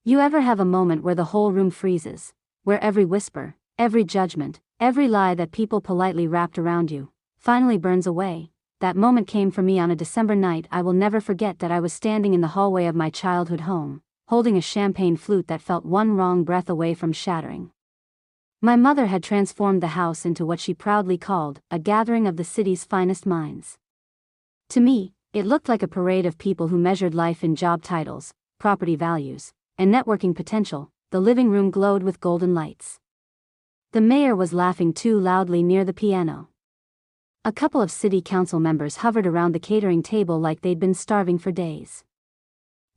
You ever have a moment where the whole room freezes? Where every whisper, every judgment, every lie that people politely wrapped around you, finally burns away? That moment came for me on a December night I will never forget. That I was standing in the hallway of my childhood home, holding a champagne flute that felt one wrong breath away from shattering. My mother had transformed the house into what she proudly called a gathering of the city's finest minds. To me, it looked like a parade of people who measured life in job titles, property values, and networking potential. The living room glowed with golden lights. The mayor was laughing too loudly near the piano. A couple of city council members hovered around the catering table like they'd been starving for days.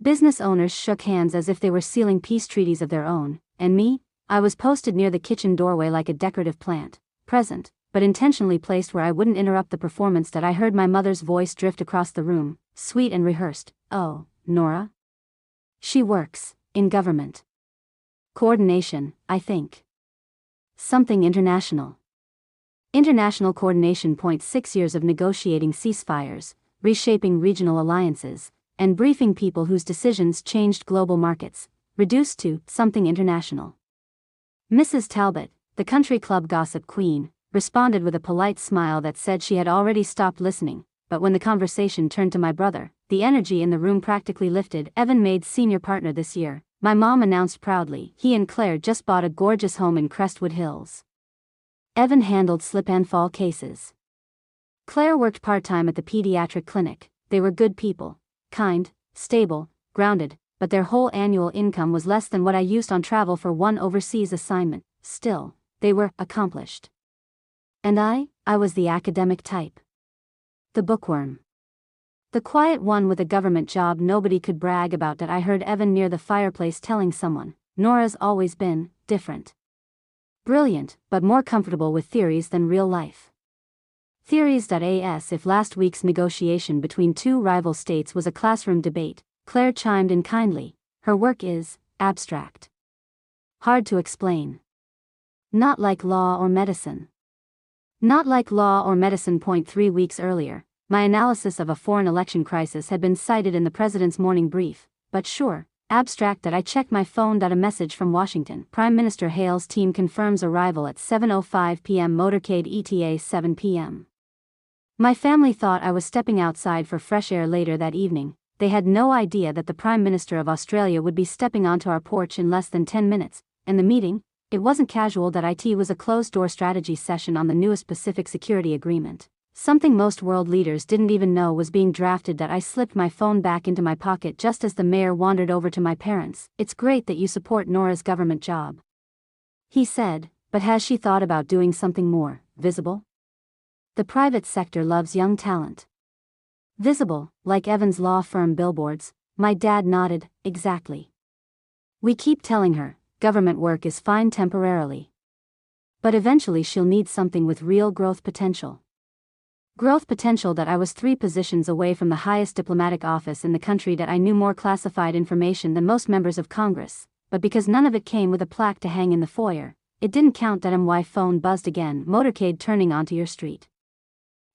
Business owners shook hands as if they were sealing peace treaties of their own, and me, I was posted near the kitchen doorway like a decorative plant, present, but intentionally placed where I wouldn't interrupt the performance. That I heard my mother's voice drift across the room, sweet and rehearsed. "Oh, Nora? She works in government. Coordination, I think. Something international. International coordination. 6 years of negotiating ceasefires, reshaping regional alliances, and briefing people whose decisions changed global markets, reduced to something international." Mrs. Talbot, the country club gossip queen, responded with a polite smile that said she had already stopped listening, but when the conversation turned to my brother, the energy in the room practically lifted. "Evan made senior partner this year," my mom announced proudly. "He and Claire just bought a gorgeous home in Crestwood Hills. Evan handled slip and fall cases. Claire worked part-time at the pediatric clinic. They were good people, kind, stable, grounded, but their whole annual income was less than what I used on travel for one overseas assignment. Still, they were accomplished. And I was the academic type. The bookworm. The quiet one with a government job nobody could brag about." That I heard Evan near the fireplace telling someone, "Nora's always been different. Brilliant, but more comfortable with theories than real life." Theories. As if last week's negotiation between two rival states was a classroom debate, Claire chimed in kindly. "Her work is abstract. Hard to explain. Not like law or medicine." Not like law or medicine. 3 weeks earlier, my analysis of a foreign election crisis had been cited in the president's morning brief, but sure, abstract. I checked my phone. A message from Washington. "Prime Minister Hale's team confirms arrival at 7:05 p.m. motorcade ETA 7 p.m. My family thought I was stepping outside for fresh air later that evening. They had no idea that the Prime Minister of Australia would be stepping onto our porch in less than 10 minutes, and the meeting, it wasn't casual. It was a closed-door strategy session on the newest Pacific Security Agreement. Something most world leaders didn't even know was being drafted. I slipped my phone back into my pocket just as the mayor wandered over to my parents. "It's great that you support Nora's government job," he said, "but has she thought about doing something more visible? The private sector loves young talent." "Visible, like Evan's law firm billboards?" My dad nodded. "Exactly. We keep telling her, government work is fine temporarily. But eventually she'll need something with real growth potential." Growth potential. I was 3 positions away from the highest diplomatic office in the country. I knew more classified information than most members of Congress, but because none of it came with a plaque to hang in the foyer, it didn't count. My phone buzzed again. "Motorcade turning onto your street."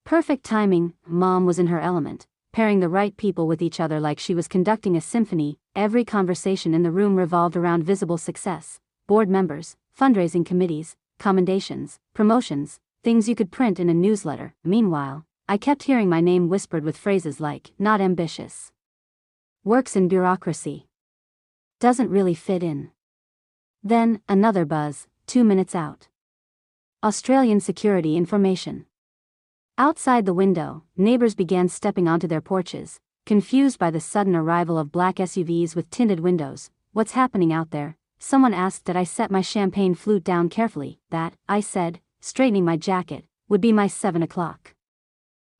Perfect timing. Mom was in her element, pairing the right people with each other like she was conducting a symphony. Every conversation in the room revolved around visible success, board members, fundraising committees, commendations, promotions, things you could print in a newsletter. Meanwhile, I kept hearing my name whispered with phrases like, "Not ambitious. Works in bureaucracy. Doesn't really fit in." Then, another buzz, 2 minutes out. Australian security information. Outside the window, neighbors began stepping onto their porches, confused by the sudden arrival of black SUVs with tinted windows. "What's happening out there?" someone asked. I set my champagne flute down carefully. "That," I said, straightening my jacket, "would be my 7 o'clock.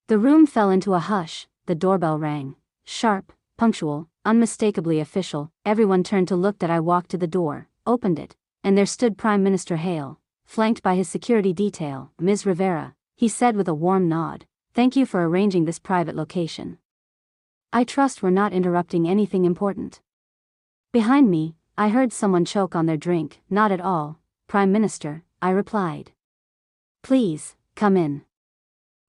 The room fell into a hush. The doorbell rang. Sharp, punctual, unmistakably official. Everyone turned to look. I walked to the door, opened it, and there stood Prime Minister Hale, flanked by his security detail. "Ms. Rivera," he said with a warm nod, "thank you for arranging this private location. I trust we're not interrupting anything important." Behind me, I heard someone choke on their drink. "Not at all, Prime Minister," I replied. "Please, come in."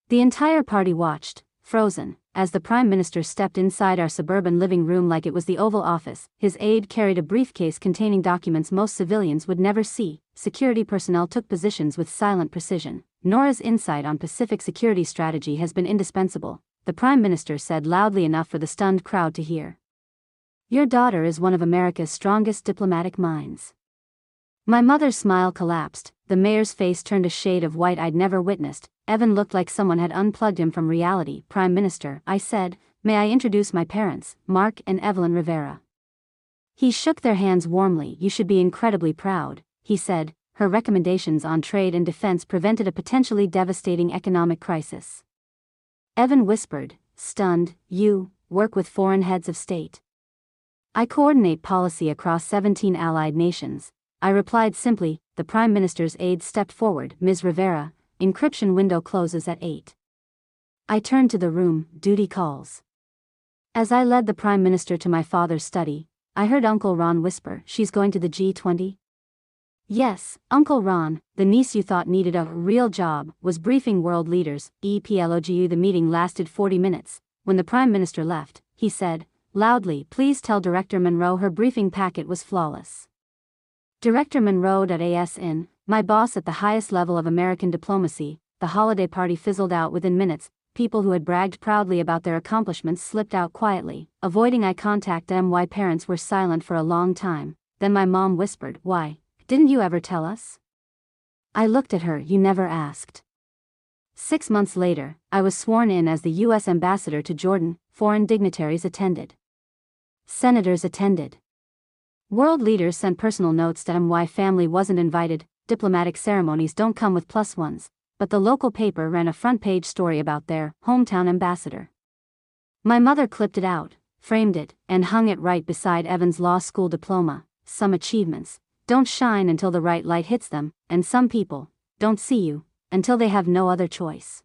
The entire party watched, frozen, as the Prime Minister stepped inside our suburban living room like it was the Oval Office. His aide carried a briefcase containing documents most civilians would never see. Security personnel took positions with silent precision. Nora's insight on Pacific security strategy has been indispensable, the Prime Minister said loudly enough for the stunned crowd to hear. Your daughter is one of America's strongest diplomatic minds. My mother's smile collapsed, the mayor's face turned a shade of white I'd never witnessed. Evan looked like someone had unplugged him from reality. Prime Minister, I said, may I introduce my parents, Mark and Evelyn Rivera. He shook their hands warmly. You should be incredibly proud, he said. Her recommendations on trade and defense prevented a potentially devastating economic crisis. Evan whispered, stunned, you work with foreign heads of state. I coordinate policy across 17 allied nations. I replied simply. The Prime Minister's aide stepped forward. Ms. Rivera, encryption window closes at 8. I turned to the room. Duty calls. As I led the Prime Minister to my father's study, I heard Uncle Ron whisper, she's going to the G20? Yes, Uncle Ron, the niece you thought needed a real job, was briefing world leaders. EPLOGU. The meeting lasted 40 minutes. When the Prime Minister left, he said, loudly, please tell Director Monroe her briefing packet was flawless. Director Monroe.ASN, my boss at the highest level of American diplomacy. The holiday party fizzled out within minutes. People who had bragged proudly about their accomplishments slipped out quietly, avoiding eye contact. My parents were silent for a long time. Then my mom whispered, why, didn't you ever tell us? I looked at her. You never asked. 6 months later, I was sworn in as the U.S. ambassador to Jordan. Foreign dignitaries attended. Senators attended. World leaders sent personal notes to my family wasn't invited. Diplomatic ceremonies don't come with plus ones, but the local paper ran a front-page story about their hometown ambassador. My mother clipped it out, framed it, and hung it right beside Evan's law school diploma. Some achievements don't shine until the right light hits them, and some people don't see you until they have no other choice.